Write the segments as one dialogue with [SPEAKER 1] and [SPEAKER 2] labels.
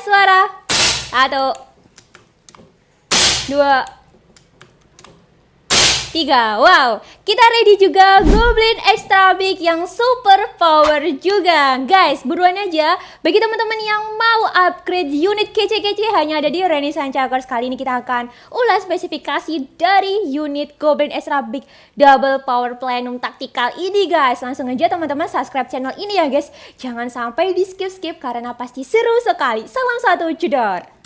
[SPEAKER 1] suara. 1, 2, 3. Wow, kita ready juga Goblin Extra Big yang super power juga. Guys, buruan aja. Bagi teman-teman yang mau upgrade unit kece-kece hanya ada di Renaissance Chakers. Kali ini kita akan ulas spesifikasi dari unit Goblin Extra Big Double Power Plenum Tactical ini guys. Langsung aja teman-teman subscribe channel ini ya guys. Jangan sampai di skip-skip karena pasti seru sekali. Salam satu jedor.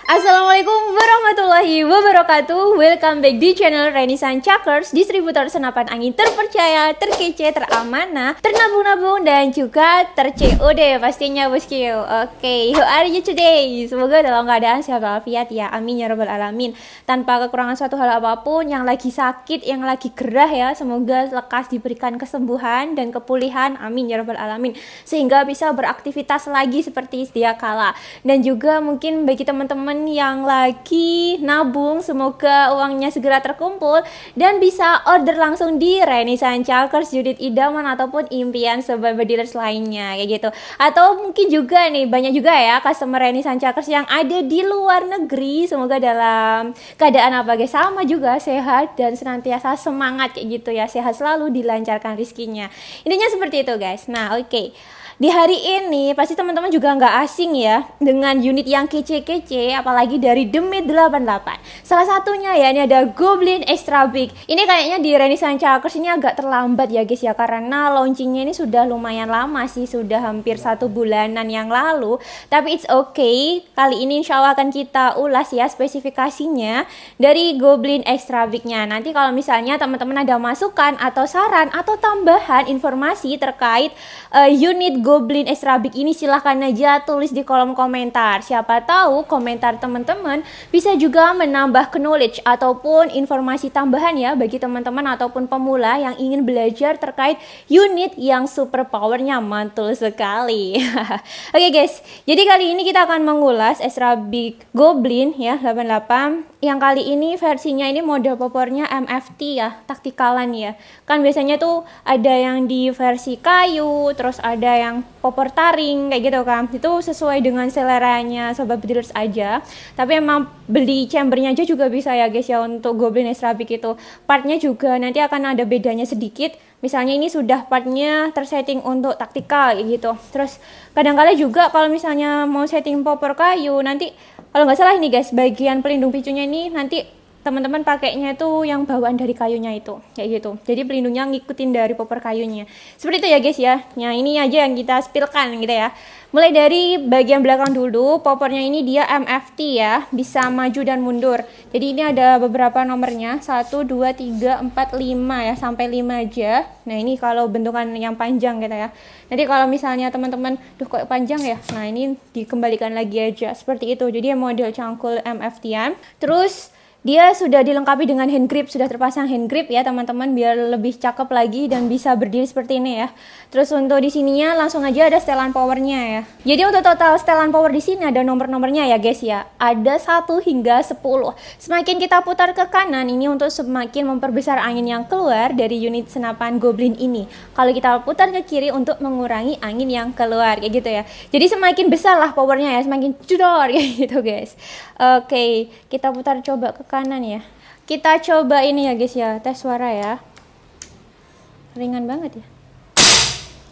[SPEAKER 1] Assalamualaikum warahmatullahi wabarakatuh. Welcome back di channel Renaissance Chakers, distributor senapan angin terpercaya, terkece, teramanah, ternabung-nabung, dan juga ter-COD pastinya bosku. Oke, how are you today? Semoga dalam keadaan sehat walafiat ya, amin ya rabbal alamin. Tanpa kekurangan suatu hal apapun. Yang lagi sakit, yang lagi gerah ya, semoga lekas diberikan kesembuhan dan kepulihan, amin ya rabbal alamin, sehingga bisa beraktivitas lagi seperti sedia kala. Dan juga mungkin bagi teman-teman yang lagi nabung, semoga uangnya segera terkumpul dan bisa order langsung di Renaissance Chakers, unit idaman ataupun impian sobat dealers lainnya kayak gitu. Atau mungkin juga nih banyak juga ya customer Renaissance Chakers yang ada di luar negeri, semoga dalam keadaan apa guys, sama juga sehat dan senantiasa semangat kayak gitu ya, sehat selalu, dilancarkan rezekinya. Intinya seperti itu guys. Nah oke. Di hari ini pasti teman-teman juga nggak asing ya dengan unit yang kece-kece, apalagi dari Demit 88. Salah satunya ya, ini ada Goblin Extra Big. Ini kayaknya di Renaissance Chakers ini agak terlambat ya guys ya, karena launchingnya ini sudah lumayan lama sih, sudah hampir 1 bulanan yang lalu. Tapi it's okay, kali ini insya Allah akan kita ulas ya spesifikasinya dari Goblin Extra Big-nya. Nanti kalau misalnya teman-teman ada masukan atau saran atau tambahan informasi terkait unit Goblin Extra Big ini, silahkan aja tulis di kolom komentar. Siapa tahu komentar teman-teman bisa juga menambah knowledge ataupun informasi tambahan ya bagi teman-teman ataupun pemula yang ingin belajar terkait unit yang super powernya mantul sekali. Oke guys, jadi kali ini kita akan mengulas Extra Big Goblin ya 88. Yang kali ini versinya ini model popornya MFT ya, taktikalan ya. Kan biasanya tuh ada yang di versi kayu, terus ada yang popor taring kayak gitu kan. Itu sesuai dengan seleranya sobat dealers aja. Tapi emang beli chambernya aja juga bisa ya guys ya untuk Goblin Extra Big itu. Partnya juga nanti akan ada bedanya sedikit. Misalnya ini sudah partnya tersetting untuk taktikal gitu. Terus kadang-kala juga kalau misalnya mau setting popor kayu, nanti kalau nggak salah ini guys, bagian pelindung picunya ini nanti teman-teman pakainya itu yang bawaan dari kayunya itu kayak gitu. Jadi pelindungnya ngikutin dari popor kayunya. Seperti itu ya guys ya. Nah ini aja yang kita spillkan gitu ya. Mulai dari bagian belakang dulu, popornya ini dia MFT ya, bisa maju dan mundur. Jadi ini ada beberapa nomornya, 1, 2, 3, 4, 5 ya, sampai 5 aja. Nah ini kalau bentukan yang panjang gitu ya. Nanti kalau misalnya teman-teman, duh kok panjang ya, nah ini dikembalikan lagi aja, seperti itu. Jadi model cangkul MFT-an. Terus dia sudah dilengkapi dengan hand grip, sudah terpasang hand grip ya teman-teman, biar lebih cakep lagi dan bisa berdiri seperti ini ya. Terus untuk di sininya langsung aja ada setelan powernya ya. Jadi untuk total setelan power di sini ada nomor-nomornya ya guys ya. Ada 1 hingga 10. Semakin kita putar ke kanan ini untuk semakin memperbesar angin yang keluar dari unit senapan Goblin ini. Kalau kita putar ke kiri untuk mengurangi angin yang keluar kayak gitu ya. Jadi semakin besar lah powernya ya, semakin jedor kayak gitu guys. Oke, kita putar coba ke kanan ya. Kita coba ini ya guys ya, tes suara ya. Ringan banget ya.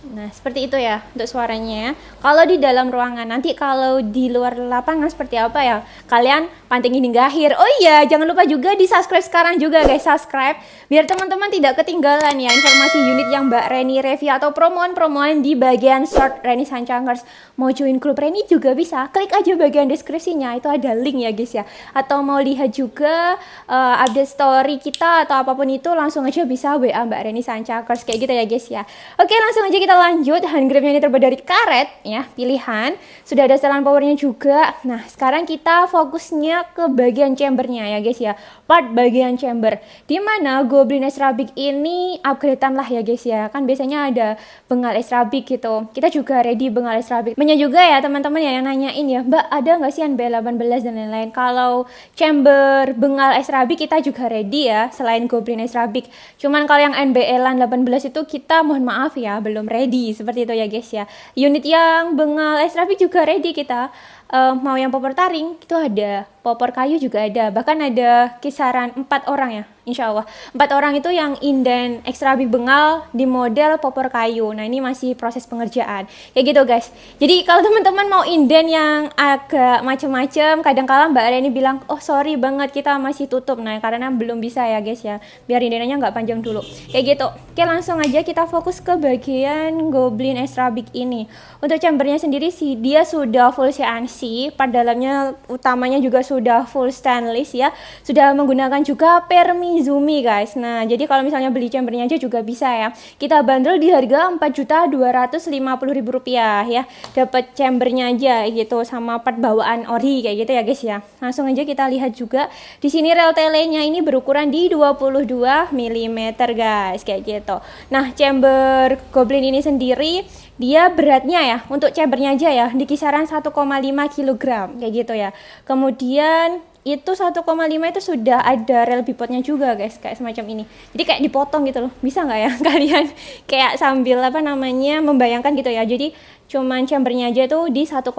[SPEAKER 1] Nah, seperti itu ya untuk suaranya. Kalau di dalam ruangan, nanti kalau di luar lapangan seperti apa ya? Kalian pantengin hingga akhir. Oh iya, jangan lupa juga di-subscribe sekarang juga guys, subscribe biar teman-teman tidak ketinggalan ya informasi unit yang Mbak Reni review atau promoan-promoan di bagian short Reni Sancakers. Mau join grup Reni juga bisa. Klik aja bagian deskripsinya, itu ada link ya guys ya. Atau mau lihat juga update story kita atau apapun itu, langsung aja bisa WA Mbak Reni Sancakers kayak gitu ya guys ya. Oke, langsung aja kita lanjut. Hand gripnya ini terbuat dari karet ya, pilihan. Sudah ada setelan powernya juga. Nah, sekarang kita fokusnya ke bagian chambernya ya guys ya. Part bagian chamber. Dimana Goblin Extra Big ini upgradean lah ya guys ya. Kan biasanya ada bengal Extra Big gitu. Kita juga ready bengal Extra Big. Banyak juga ya teman-teman ya yang nanyain ya, Mbak ada nggak sih NB18 dan lain-lain. Kalau chamber bengal Extra Big kita juga ready ya, selain Goblin Extra Big. Cuman kalau yang NBL 18 itu kita mohon maaf ya, belum ready seperti itu ya guys ya. Unit yang bengal Extra Big juga ready kita. Mau yang popor taring itu ada, popor kayu juga ada, bahkan ada kisaran 4 orang ya, insya Allah 4 orang itu yang inden Extra Big bengal di model popor kayu. Nah ini masih proses pengerjaan kayak gitu guys. Jadi kalau teman-teman mau inden yang agak macem-macem, kadang-kala Mbak Reni bilang oh sorry banget kita masih tutup, nah karena belum bisa ya guys ya, biar indenannya nggak panjang dulu kayak gitu. Oke, langsung aja kita fokus ke bagian Goblin Extra Big ini. Untuk chambernya sendiri sih dia sudah full CNC, part dalamnya utamanya juga sudah full stainless ya, sudah menggunakan juga Permizumi guys. Nah jadi kalau misalnya beli chambernya aja juga bisa ya, kita bandrol di harga Rp4.250.000 ya, dapat chambernya aja gitu sama part bawaan ori kayak gitu ya guys ya. Langsung aja kita lihat juga di sini rel telenya ini berukuran di 22 mm guys kayak gitu. Nah chamber Goblin ini sendiri dia beratnya ya, untuk chambernya aja ya di kisaran 1,5 kg kayak gitu ya. Kemudian itu 1,5 itu sudah ada rel bipodnya juga guys, kayak semacam ini. Jadi kayak dipotong gitu loh. Bisa nggak ya kalian kayak sambil apa namanya membayangkan gitu ya. Jadi cuman chambernya aja tuh di 1,5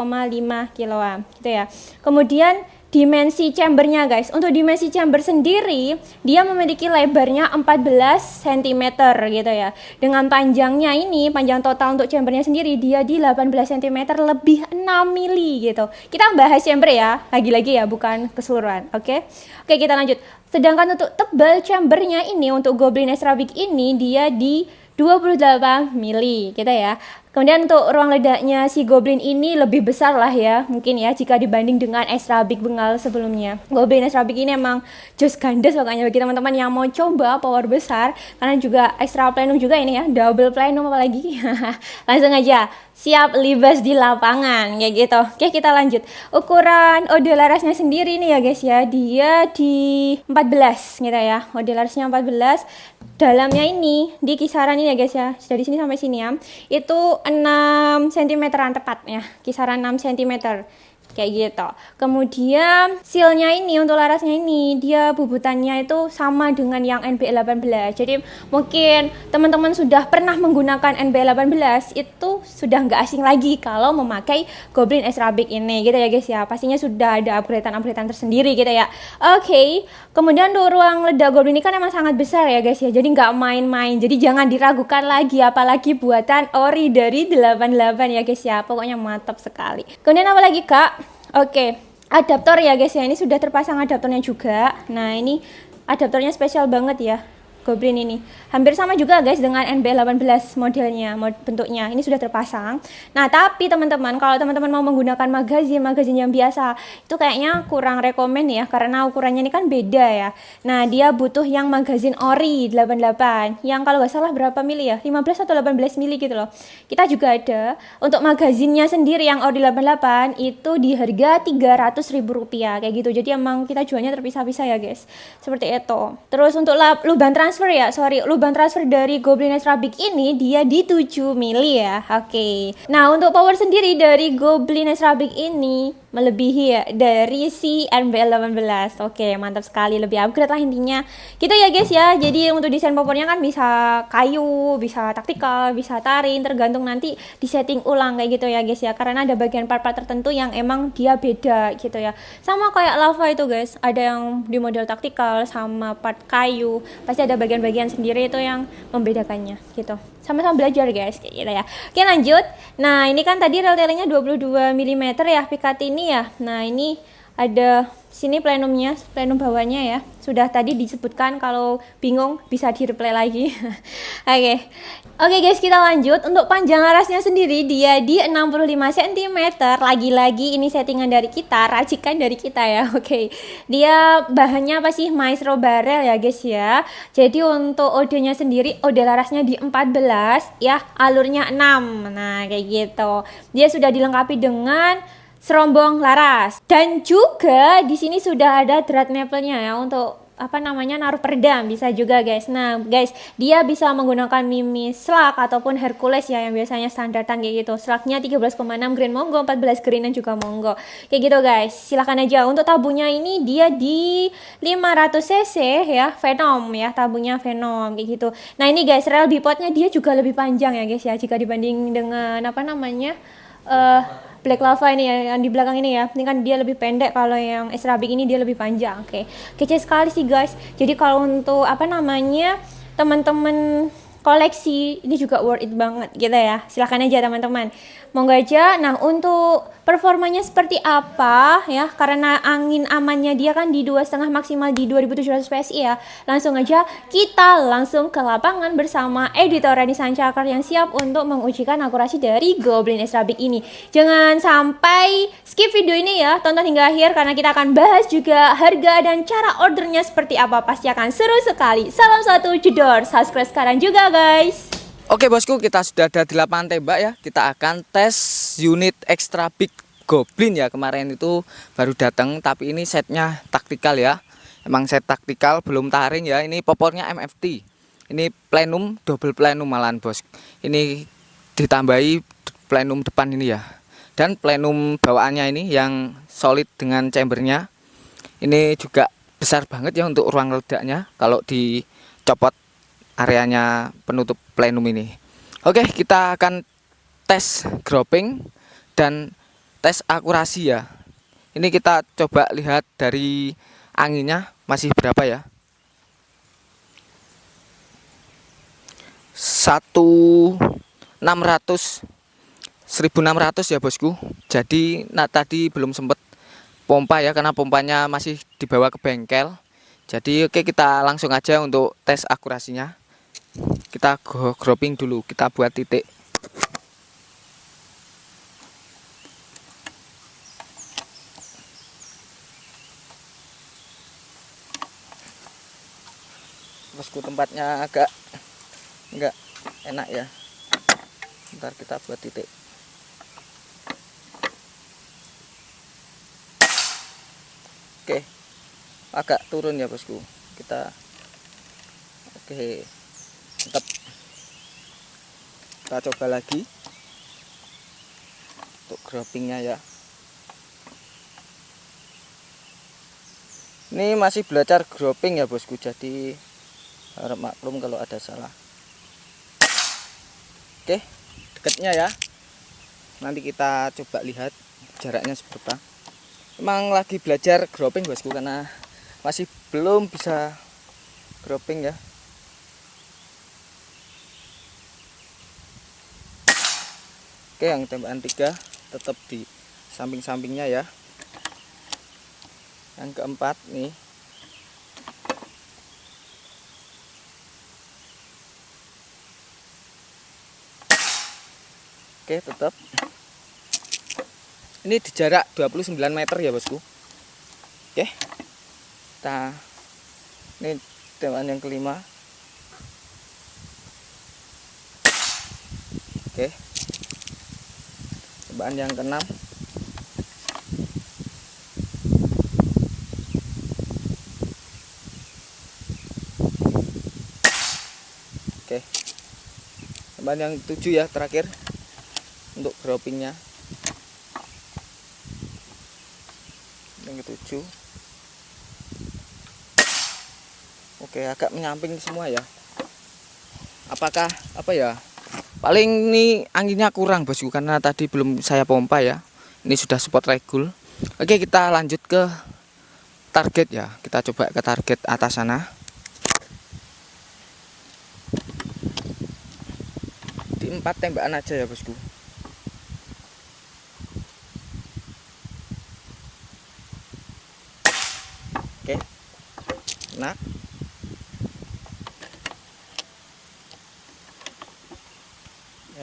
[SPEAKER 1] kiloan gitu ya. Kemudian dimensi chambernya guys, untuk dimensi chamber sendiri dia memiliki lebarnya 14 cm gitu ya, dengan panjangnya ini, panjang total untuk chambernya sendiri dia di 18 cm lebih 6 mili gitu. Kita bahas chamber ya, lagi-lagi ya, bukan keseluruhan. Oke, kita lanjut. Sedangkan untuk tebal chambernya ini untuk Goblin Extra Big ini dia di 28 mili gitu ya. Kemudian untuk ruang ledaknya si Goblin ini lebih besar lah ya, mungkin ya jika dibanding dengan Extra Big bengal sebelumnya. Goblin Extra Big ini emang jos gandes makanya bagi teman-teman yang mau coba power besar, karena juga extra plenum juga ini ya, double plenum apalagi. Langsung aja siap libas di lapangan kayak gitu. Oke, kita lanjut. Ukuran ode larasnya sendiri nih ya guys ya, dia di 14 gitu ya. Ode larasnya 14. Dalamnya ini di kisaran ini ya guys ya, dari sini sampai sini ya, itu 6 cm-an tepat ya, kisaran 6 cm kayak gitu. Kemudian sealnya ini untuk larasnya ini dia bubutannya itu sama dengan yang NB18. Jadi mungkin teman-teman sudah pernah menggunakan NB18 itu sudah nggak asing lagi kalau memakai Goblin Extra Big ini gitu ya guys ya. Pastinya sudah ada upgradean tersendiri gitu ya. Oke. Kemudian ruang ledak Goblin ini kan emang sangat besar ya guys ya, jadi nggak main-main, jadi jangan diragukan lagi, apalagi buatan ori dari 88 ya guys ya, pokoknya mantap sekali. Kemudian apa lagi kak? Oke, adaptor ya guys ya, ini sudah terpasang adaptornya juga. Nah ini adaptornya spesial banget ya Goblin ini, hampir sama juga guys dengan NB18 modelnya, bentuknya ini sudah terpasang. Nah tapi teman-teman, kalau teman-teman mau menggunakan magazin yang biasa itu kayaknya kurang rekomen ya, karena ukurannya ini kan beda ya. Nah dia butuh yang magazin ori 88 yang kalau nggak salah berapa mili ya, 15 atau 18 mili gitu loh. Kita juga ada untuk magazinnya sendiri yang ori 88 itu di harga Rp300.000 kayak gitu. Jadi emang kita jualnya terpisah-pisah ya guys, seperti itu. Terus untuk lubang lubang transfer dari Goblin Extra Big ini dia di 7 mili ya. Oke. Nah, untuk power sendiri dari Goblin Extra Big ini melebihi ya dari si NB18. Oke, mantap sekali, lebih upgrade lah intinya. Gitu ya guys ya. Jadi untuk desain popornya kan bisa kayu, bisa taktikal, bisa taring, tergantung nanti di setting ulang kayak gitu ya guys ya. Karena ada bagian part-part tertentu yang emang dia beda gitu ya. Sama kayak lava itu guys, ada yang di model taktikal sama part kayu. Pasti ada bagian-bagian sendiri itu yang membedakannya gitu. Sama-sama belajar guys kayak gitu ya. Oke lanjut. Nah ini kan tadi retailingnya 22 mm ya pikat ini ya. Nah ini ada sini plenumnya, plenum bawahnya ya. Sudah tadi disebutkan, kalau bingung bisa di replay lagi. Oke. Oke guys, kita lanjut. Untuk panjang larasnya sendiri dia di 65 cm. Lagi-lagi ini settingan dari kita, racikan dari kita ya. Oke. Dia bahannya apa sih? Maestro barrel ya guys ya. Jadi untuk OD-nya sendiri, OD larasnya di 14 ya, alurnya 6. Nah, kayak gitu. Dia sudah dilengkapi dengan serombong laras, dan juga di sini sudah ada drat maple-nya ya untuk apa namanya, naruh peredam bisa juga guys. Nah guys, dia bisa menggunakan mini slug ataupun Hercules ya, yang biasanya standartan kayak gitu. Slugnya 13,6 grain monggo, 14 grain dan juga monggo kayak gitu guys. Silahkan aja. Untuk tabunya ini dia di 500 cc ya, Venom ya, tabunya Venom kayak gitu. Nah ini guys, rel bipodnya dia juga lebih panjang ya guys ya, jika dibanding dengan apa namanya Black Lava ini ya, yang di belakang ini ya. Ini kan dia lebih pendek, kalau yang Extra Big ini dia lebih panjang. Oke. Kece sekali sih guys. Jadi kalau untuk apa namanya, teman-teman koleksi, ini juga worth it banget gitu ya. Silahkan aja teman-teman, monggo aja. Nah untuk performanya seperti apa ya, karena angin amannya dia kan di 2,5 maksimal di 2700 PSI ya. Langsung aja kita langsung ke lapangan bersama editor Reni Sancakar yang siap untuk mengujikan akurasi dari Goblin Extra Big ini. Jangan sampai skip video ini ya, tonton hingga akhir karena kita akan bahas juga harga dan cara ordernya seperti apa. Pasti akan seru sekali. Salam satu jedor, subscribe sekarang juga guys.
[SPEAKER 2] Oke bosku, kita sudah ada di lapangan tembak ya. Kita akan tes unit Extra Big Goblin ya. Kemarin itu baru datang, tapi ini setnya taktikal ya. Emang set taktikal, belum taring ya. Ini popornya MFT. Ini plenum, double plenum malahan bos. Ini ditambahi plenum depan ini ya. Dan plenum bawaannya ini yang solid dengan chambernya. Ini juga besar banget ya untuk ruang ledaknya kalau dicopot areanya penutup plenum ini. Oke, kita akan tes groping dan tes akurasi ya. Ini kita coba lihat dari anginnya masih berapa ya. 1600 ya bosku. Jadi tadi belum sempet pompa ya, karena pompanya masih dibawa ke bengkel. Jadi oke, kita langsung aja untuk tes akurasinya. Kita groping dulu, kita buat titik. Bosku, tempatnya agak enggak enak ya. Ntar kita buat titik. Oke, agak turun ya bosku. Kita oke, tetap kita coba lagi untuk gropingnya ya. Ini masih belajar groping ya bosku, jadi harap maklum kalau ada salah. Oke, dekatnya ya. Nanti kita coba lihat jaraknya seberapa. Emang lagi belajar groping bosku, karena masih belum bisa groping ya. Oke, yang tembakan 3 tetap di samping-sampingnya ya. Yang keempat nih. Oke, tetap. Ini di jarak 29 meter ya bosku. Oke. Ini tembakan yang kelima. Oke. Tembakan yang keenam. Oke. Tembakan yang 7 ya terakhir untuk gropingnya. yang ke-7. Oke, agak menyamping semua ya. Apakah apa ya? Paling ini anginnya kurang bosku karena tadi belum saya pompa ya. Ini sudah support regul. Oke, kita lanjut ke target ya. Kita coba ke target atas sana. Di 4 tembakan aja ya bosku. Oke. Nah.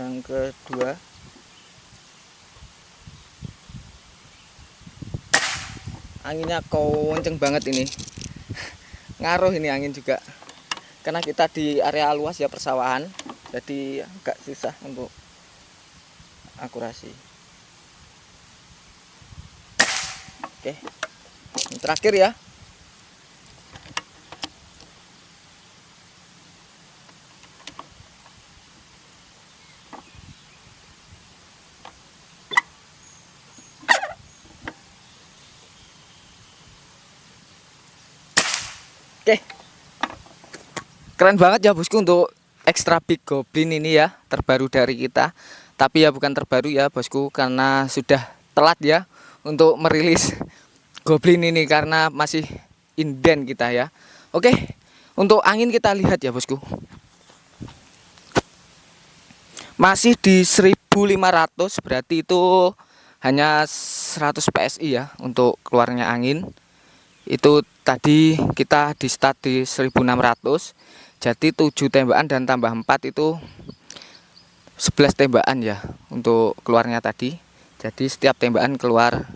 [SPEAKER 2] Yang kedua. Anginnya kenceng banget ini. Ngaruh ini angin juga. Karena kita di area luas ya, persawahan. Jadi agak susah untuk akurasi. Oke. Yang terakhir ya. Oke, keren banget ya bosku untuk Extra Big Goblin ini ya, terbaru dari kita. Tapi ya bukan terbaru ya bosku, karena sudah telat ya untuk merilis Goblin ini karena masih inden kita ya. Oke, untuk angin kita lihat ya bosku, masih di 1500, berarti itu hanya 100 PSI ya untuk keluarnya angin. Itu tadi kita di start di 1600, jadi 7 tembakan dan tambah 4 itu 11 tembakan ya untuk keluarnya tadi. Jadi setiap tembakan keluar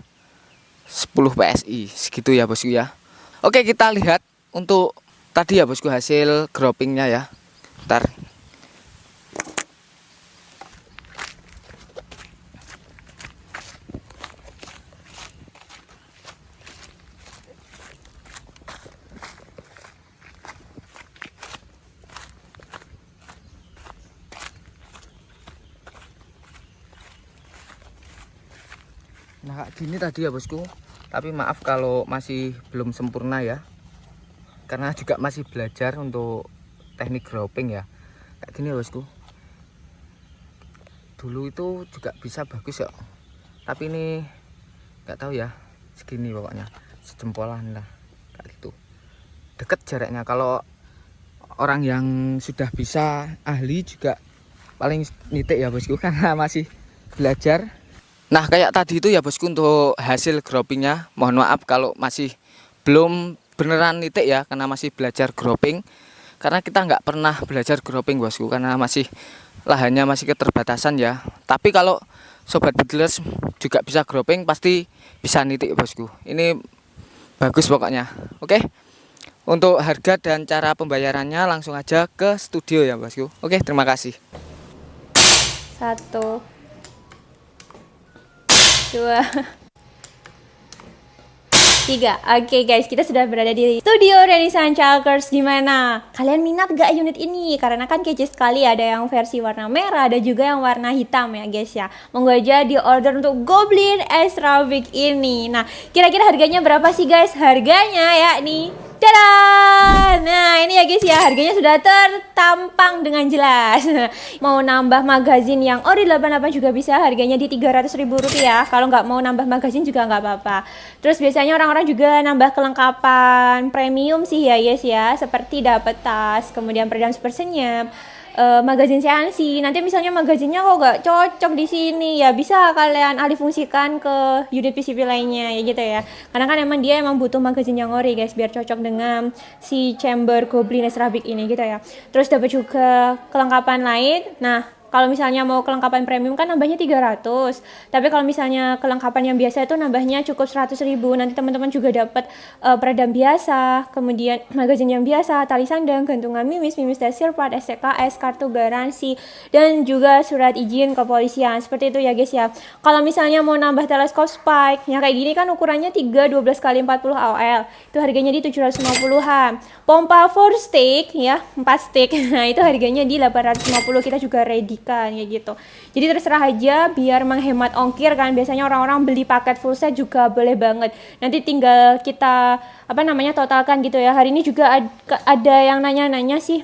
[SPEAKER 2] 10 PSI segitu ya bosku ya. Oke, kita lihat untuk tadi ya bosku hasil groupingnya ya. Ntar. Nah kayak gini tadi ya bosku. Tapi maaf kalau masih belum sempurna ya, karena juga masih belajar untuk teknik grouping ya. Kayak gini ya bosku. Dulu itu juga bisa bagus ya, tapi ini nggak tahu ya, segini pokoknya sejempolan lah kayak gitu. Deket jaraknya. Kalau orang yang sudah bisa ahli juga paling nitik ya bosku, karena masih belajar. Nah kayak tadi itu ya bosku untuk hasil groupingnya. Mohon maaf kalau masih belum beneran nitik ya, karena masih belajar grouping. Karena kita nggak pernah belajar grouping bosku, karena masih lahannya masih keterbatasan ya. Tapi kalau sobat beginners juga bisa grouping, pasti bisa nitik bosku. Ini bagus pokoknya. Oke, untuk harga dan cara pembayarannya langsung aja ke studio ya bosku. Oke, terima kasih.
[SPEAKER 1] 1 2 3. Oke guys, kita sudah berada di studio Renaissance Chalkers. Gimana? Kalian minat gak unit ini? Karena kan kece sekali, ada yang versi warna merah, ada juga yang warna hitam ya guys ya. Monggo aja di order untuk Goblin Extra Big ini. Nah, kira-kira harganya berapa sih guys? Harganya ya nih, tada! Nah ini ya guys ya, harganya sudah tertampang dengan jelas. Mau nambah magazin yang ori 88 juga bisa, harganya di Rp300.000. Kalau nggak mau nambah magazin juga nggak apa-apa. Terus biasanya orang-orang juga nambah kelengkapan premium sih ya guys ya, seperti dapat tas, kemudian peredam super senyap, magazin seansi. Nanti misalnya magazinnya kok gak cocok di sini, ya bisa kalian alih fungsikan ke unit PCB lainnya ya gitu ya. Karena kan emang dia emang butuh magazin yang ori guys, biar cocok dengan si chamber Goblin Extra Big ini gitu ya. Terus dapat juga kelengkapan lain. Nah kalau misalnya mau kelengkapan premium kan nambahnya 300. Tapi kalau misalnya kelengkapan yang biasa itu nambahnya cukup 100.000. Nanti teman-teman juga dapat peredam biasa, kemudian magazin yang biasa, tali sandang, gantungan mimis, mimis desir part, STKS, kartu garansi, dan juga surat izin kepolisian. Seperti itu ya guys ya. Kalau misalnya mau nambah teleskop spike, yang kayak gini kan ukurannya 3 12 x 40 AOL. Itu harganya di 750-an. Pompa 4 stick ya, 4 stick. Nah, itu harganya di 850. Kita juga ready belikan kayak gitu. Jadi terserah aja biar menghemat ongkir kan. Biasanya orang-orang beli paket full set juga boleh banget. Nanti tinggal kita totalkan gitu ya. Hari ini juga ada yang nanya-nanya sih,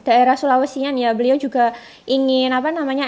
[SPEAKER 1] daerah Sulawesian ya, beliau juga ingin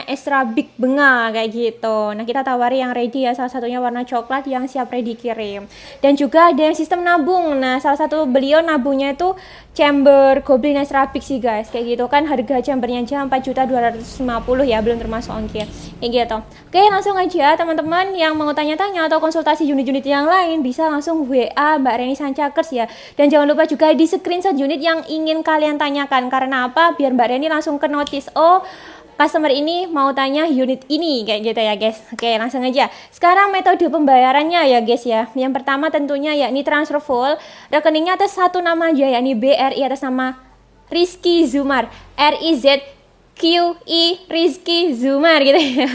[SPEAKER 1] extra big benga kayak gitu. Nah kita tawari yang ready ya, salah satunya warna coklat yang siap ready kirim. Dan juga ada yang sistem nabung. Nah salah satu beliau nabungnya itu chamber Goblin extra big sih guys, kayak gitu kan. Harga chambernya aja 4.250.000 ya, belum termasuk ongkir kayak gitu. Oke, langsung aja teman-teman yang mau tanya-tanya atau konsultasi unit-unit yang lain bisa langsung WA Mbak Reni Sancakers ya. Dan jangan lupa juga di screenshot unit yang ingin kalian tanyakan. Karena apa? Biar Mbak Reni langsung ke notice, oh customer ini mau tanya unit ini kayak gitu ya guys. Oke, langsung aja. Sekarang metode pembayarannya ya guys ya. Yang pertama tentunya yakni transfer full. Rekeningnya atas satu nama aja yakni BRI atas nama Rizky Zumar. RIZQI Rizky Zumar gitu ya.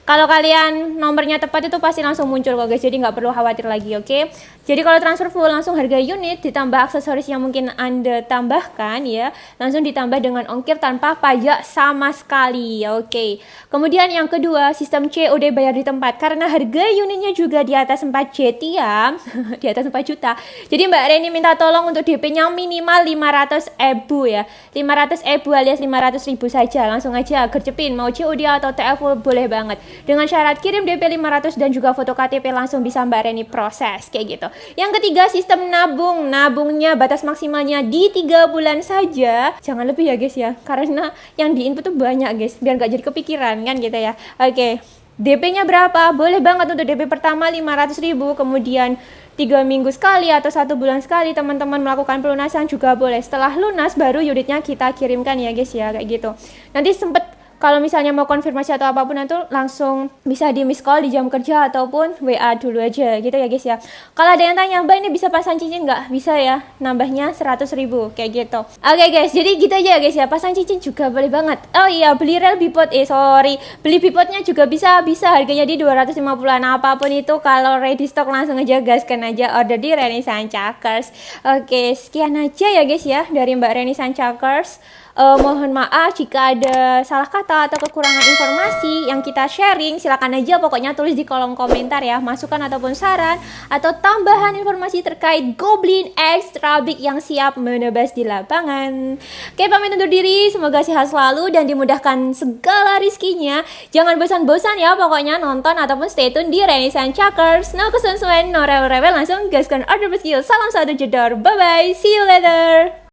[SPEAKER 1] Kalau kalian nomornya tepat itu pasti langsung muncul kok guys, jadi nggak perlu khawatir lagi, oke? Jadi kalau transfer full langsung harga unit ditambah aksesoris yang mungkin Anda tambahkan ya, langsung ditambah dengan ongkir tanpa pajak sama sekali, oke? Kemudian yang kedua, sistem COD bayar di tempat, karena harga unitnya juga di atas 4 JT ya, di atas 4 juta. Jadi Mbak Reni minta tolong untuk DP-nya minimal 500.000 ya, 500.000 alias 500.000 saja, langsung aja gercepin, mau COD atau TF boleh banget. Dengan syarat kirim DP 500 dan juga foto KTP langsung bisa Mbak Reni proses kayak gitu. Yang ketiga, sistem nabung. Nabungnya batas maksimalnya di 3 bulan saja. Jangan lebih ya guys ya, karena yang di input tuh banyak guys, biar gak jadi kepikiran kan gitu ya. Oke, DP-nya berapa? Boleh banget untuk DP pertama 500.000, kemudian 3 minggu sekali atau 1 bulan sekali teman-teman melakukan pelunasan juga boleh. Setelah lunas baru unitnya kita kirimkan ya guys ya, kayak gitu. Nanti sempet kalau misalnya mau konfirmasi atau apapun itu langsung bisa di miss call di jam kerja ataupun WA dulu aja gitu ya guys ya. Kalau ada yang tanya, Mbak ini bisa pasang cincin nggak? Bisa ya, nambahnya 100.000 kayak gitu. Oke guys, jadi gitu aja guys ya, pasang cincin juga boleh banget. Oh iya, beli rel bipod, beli bipodnya juga bisa harganya di 250-an. Apapun itu kalau ready stock langsung aja gaskan aja order di Reni Sancakers. Oke, sekian aja ya guys ya dari Mbak Reni Sancakers. Mohon maaf jika ada salah kata atau kekurangan informasi yang kita sharing, silakan aja pokoknya tulis di kolom komentar ya, masukan ataupun saran atau tambahan informasi terkait Goblin Extra Big yang siap menebas di lapangan. Oke, pamit undur diri, semoga sehat selalu dan dimudahkan segala rizkinya. Jangan bosan-bosan ya pokoknya nonton ataupun stay tune di Reni Sancakers. No kesensuan, no rebel-rebel, langsung gaskan order skill. Salam satu jedor, bye bye, see you later.